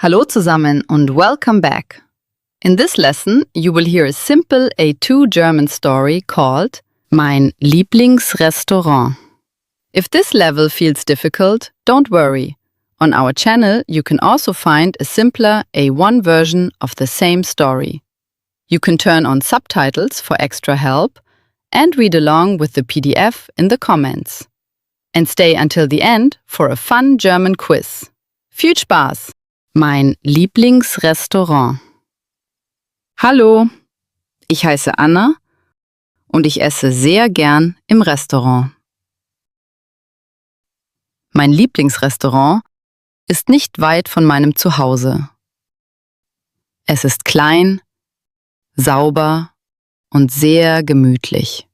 Hallo zusammen und welcome back. In this lesson, you will hear a simple A2 German story called Mein Lieblingsrestaurant. If this level feels difficult, don't worry. On our channel, you can also find a simpler A1 version of the same story. You can turn on subtitles for extra help and read along with the PDF in the comments. And stay until the end for a fun German quiz. Viel Spaß! Mein Lieblingsrestaurant. Hallo, ich heiße Anna und ich esse sehr gern im Restaurant. Mein Lieblingsrestaurant ist nicht weit von meinem Zuhause. Es ist klein, sauber und sehr gemütlich.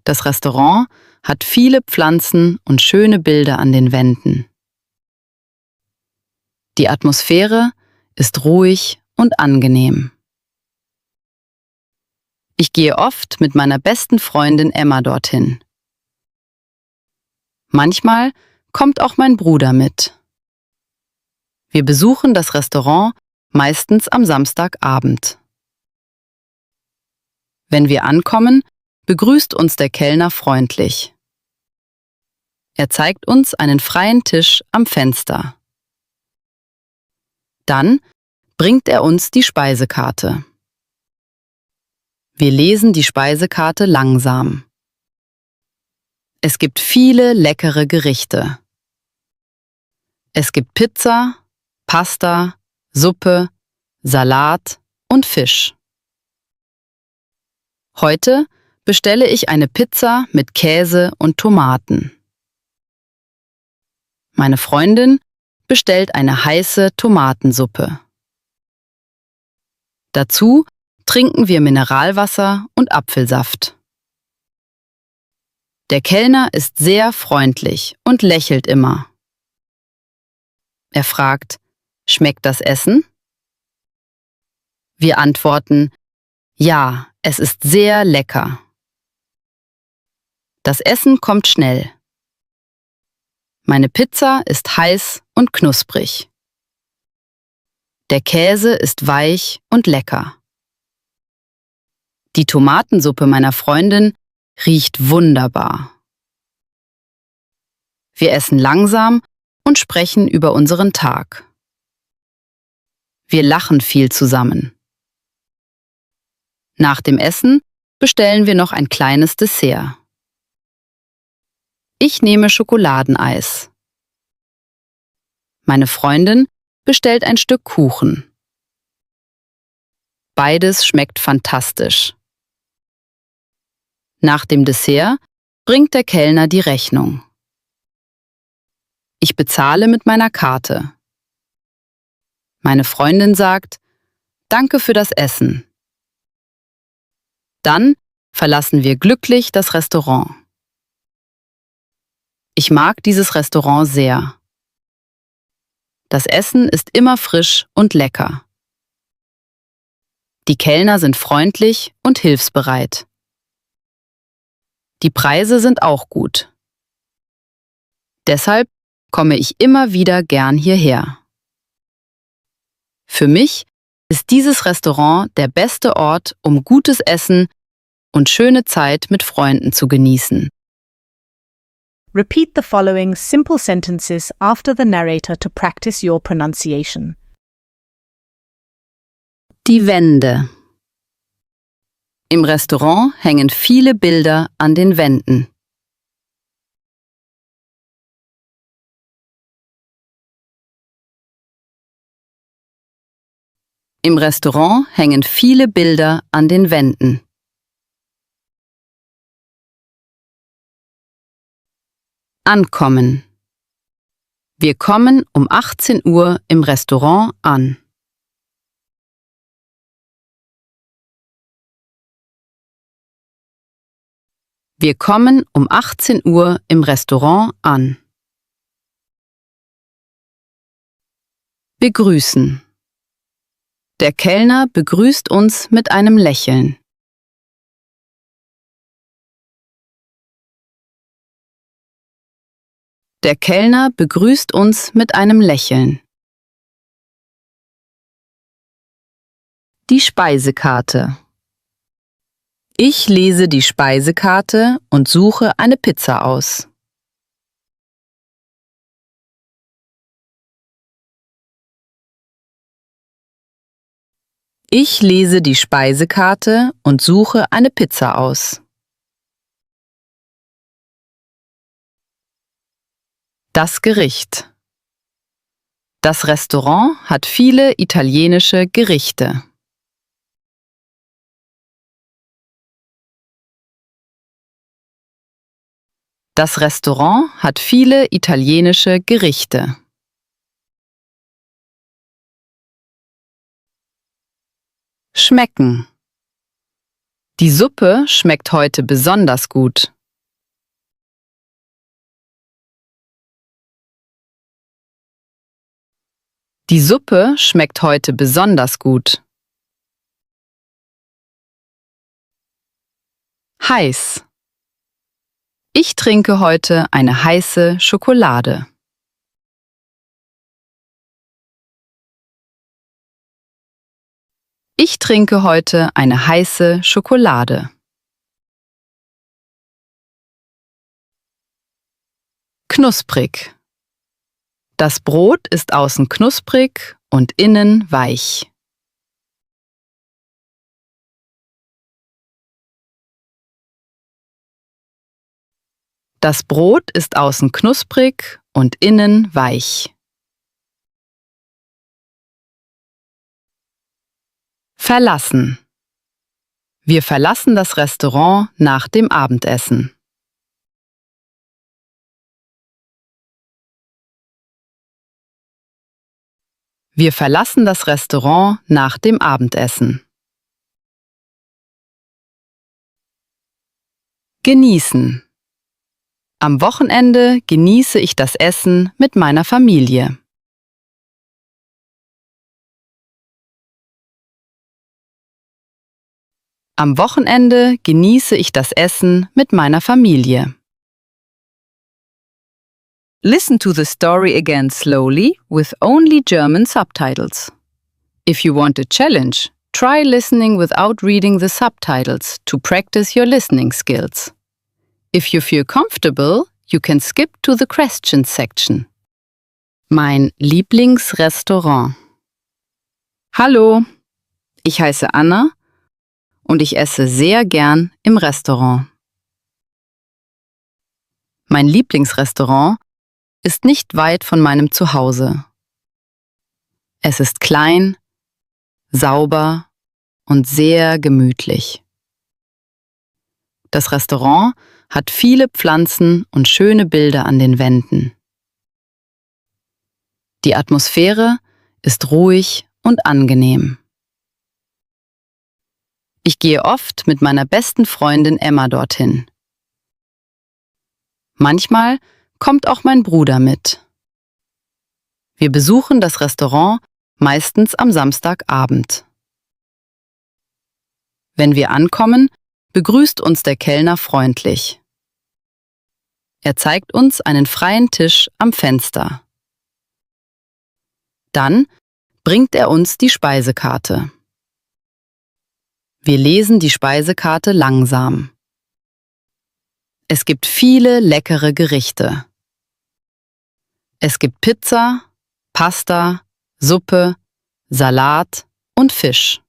Das Restaurant hat viele Pflanzen und schöne Bilder an den Wänden. Die Atmosphäre ist ruhig und angenehm. Ich gehe oft mit meiner besten Freundin Emma dorthin. Manchmal kommt auch mein Bruder mit. Wir besuchen das Restaurant meistens am Samstagabend. Wenn wir ankommen, begrüßt uns der Kellner freundlich. Er zeigt uns einen freien Tisch am Fenster. Dann bringt er uns die Speisekarte. Wir lesen die Speisekarte langsam. Es gibt viele leckere Gerichte. Es gibt Pizza, Pasta, Suppe, Salat und Fisch. Heute bestelle ich eine Pizza mit Käse und Tomaten. Meine Freundin bestellt eine heiße Tomatensuppe. Dazu trinken wir Mineralwasser und Apfelsaft. Der Kellner ist sehr freundlich und lächelt immer. Er fragt, schmeckt das Essen? Wir antworten, ja, es ist sehr lecker. Das Essen kommt schnell. Meine Pizza ist heiß und knusprig. Der Käse ist weich und lecker. Die Tomatensuppe meiner Freundin riecht wunderbar. Wir essen langsam und sprechen über unseren Tag. Wir lachen viel zusammen. Nach dem Essen bestellen wir noch ein kleines Dessert. Ich nehme Schokoladeneis. Meine Freundin bestellt ein Stück Kuchen. Beides schmeckt fantastisch. Nach dem Dessert bringt der Kellner die Rechnung. Ich bezahle mit meiner Karte. Meine Freundin sagt, danke für das Essen. Dann verlassen wir glücklich das Restaurant. Ich mag dieses Restaurant sehr. Das Essen ist immer frisch und lecker. Die Kellner sind freundlich und hilfsbereit. Die Preise sind auch gut. Deshalb komme ich immer wieder gern hierher. Für mich ist dieses Restaurant der beste Ort, um gutes Essen und schöne Zeit mit Freunden zu genießen. Repeat the following simple sentences after the narrator to practice your pronunciation. Die Wände. Im Restaurant hängen viele Bilder an den Wänden. Im Restaurant hängen viele Bilder an den Wänden. Ankommen. Wir kommen um 18 Uhr im Restaurant an. Wir kommen um 18 Uhr im Restaurant an. Begrüßen. Der Kellner begrüßt uns mit einem Lächeln. Der Kellner begrüßt uns mit einem Lächeln. die Speisekarte. Ich lese die Speisekarte und suche eine Pizza aus. Ich lese die Speisekarte und suche eine Pizza aus. Das Gericht. Das Restaurant hat viele italienische Gerichte. Das Restaurant hat viele italienische Gerichte. Schmecken. Die Suppe schmeckt heute besonders gut. Die Suppe schmeckt heute besonders gut. Heiß. Ich trinke heute eine heiße Schokolade. Ich trinke heute eine heiße Schokolade. Knusprig. Das Brot ist außen knusprig und innen weich. Das Brot ist außen knusprig und innen weich. Verlassen. Wir verlassen das Restaurant nach dem Abendessen. Wir verlassen das Restaurant nach dem Abendessen. Genießen. Am Wochenende genieße ich das Essen mit meiner Familie. Am Wochenende genieße ich das Essen mit meiner Familie. Listen to the story again slowly with only German subtitles. If you want a challenge, try listening without reading the subtitles to practice your listening skills. If you feel comfortable, you can skip to the questions section. Mein Lieblingsrestaurant. Hallo, ich heiße Anna und ich esse sehr gern im Restaurant. Mein Lieblingsrestaurant ist nicht weit von meinem Zuhause. Es ist klein, sauber und sehr gemütlich. Das Restaurant hat viele Pflanzen und schöne Bilder an den Wänden. Die Atmosphäre ist ruhig und angenehm. Ich gehe oft mit meiner besten Freundin Emma dorthin. Manchmal kommt auch mein Bruder mit. Wir besuchen das Restaurant meistens am Samstagabend. Wenn wir ankommen, begrüßt uns der Kellner freundlich. Er zeigt uns einen freien Tisch am Fenster. Dann bringt er uns die Speisekarte. Wir lesen die Speisekarte langsam. Es gibt viele leckere Gerichte. Es gibt Pizza, Pasta, Suppe, Salat und Fisch.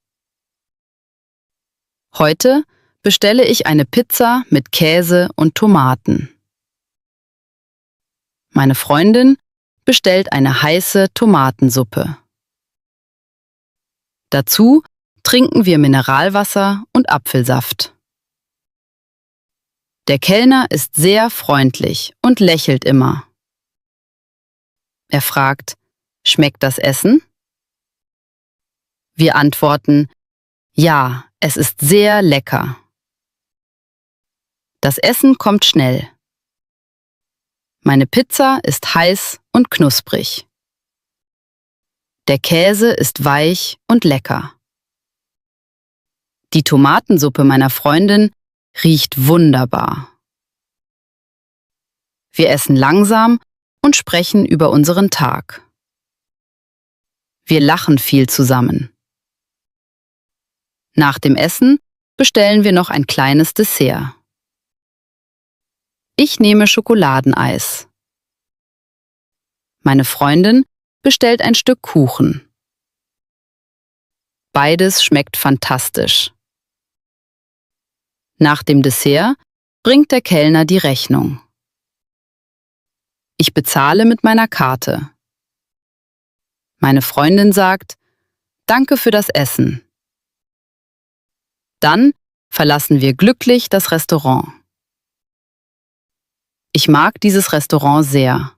Heute bestelle ich eine Pizza mit Käse und Tomaten. Meine Freundin bestellt eine heiße Tomatensuppe. Dazu trinken wir Mineralwasser und Apfelsaft. Der Kellner ist sehr freundlich und lächelt immer. Er fragt: Schmeckt das Essen? Wir antworten: Ja, es ist sehr lecker. Das Essen kommt schnell. Meine Pizza ist heiß und knusprig. Der Käse ist weich und lecker. Die Tomatensuppe meiner Freundin riecht wunderbar. Wir essen langsam und sprechen über unseren Tag. Wir lachen viel zusammen. Nach dem Essen bestellen wir noch ein kleines Dessert. Ich nehme Schokoladeneis. Meine Freundin bestellt ein Stück Kuchen. Beides schmeckt fantastisch. Nach dem Dessert bringt der Kellner die Rechnung. Ich bezahle mit meiner Karte. Meine Freundin sagt, Danke für das Essen. Dann verlassen wir glücklich das Restaurant. Ich mag dieses Restaurant sehr.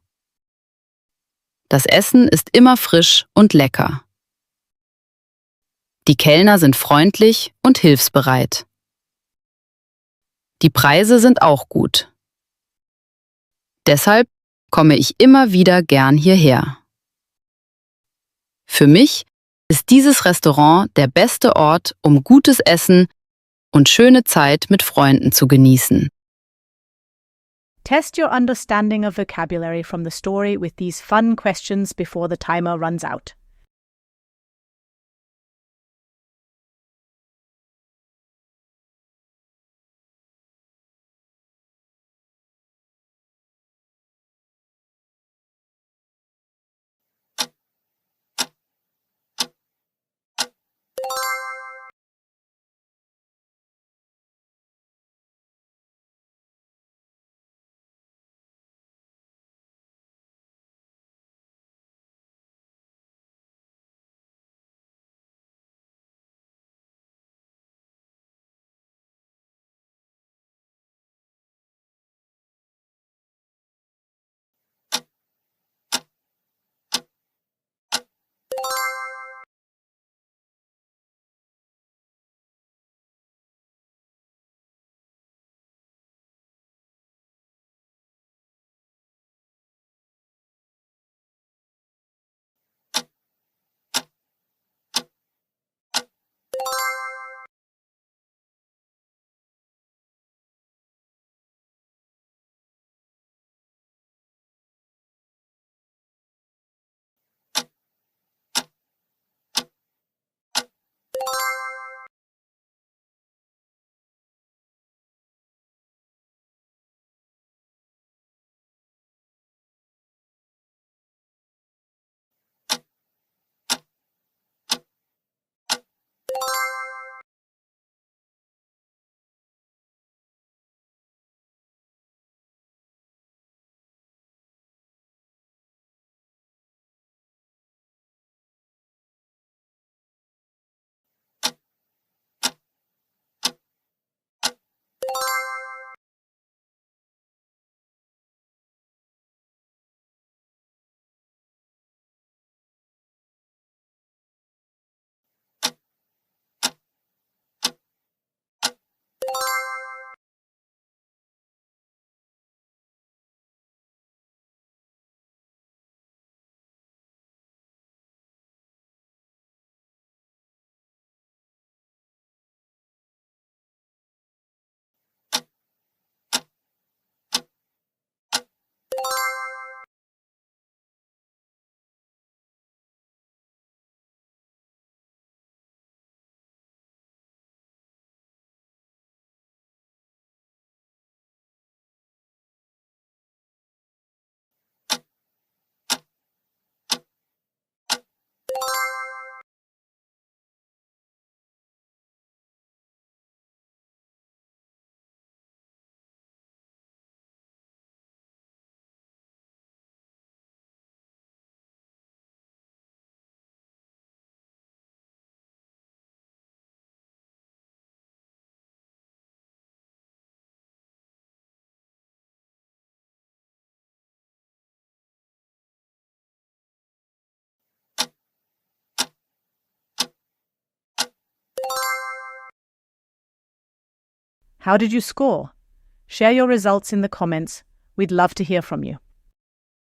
Das Essen ist immer frisch und lecker. Die Kellner sind freundlich und hilfsbereit. Die Preise sind auch gut. Deshalb komme ich immer wieder gern hierher. Für mich ist dieses Restaurant der beste Ort, um gutes Essen und schöne Zeit mit Freunden zu genießen. Test your understanding of vocabulary from the story with these fun questions before the timer runs out. How did you score? Share your results in the comments. We'd love to hear from you.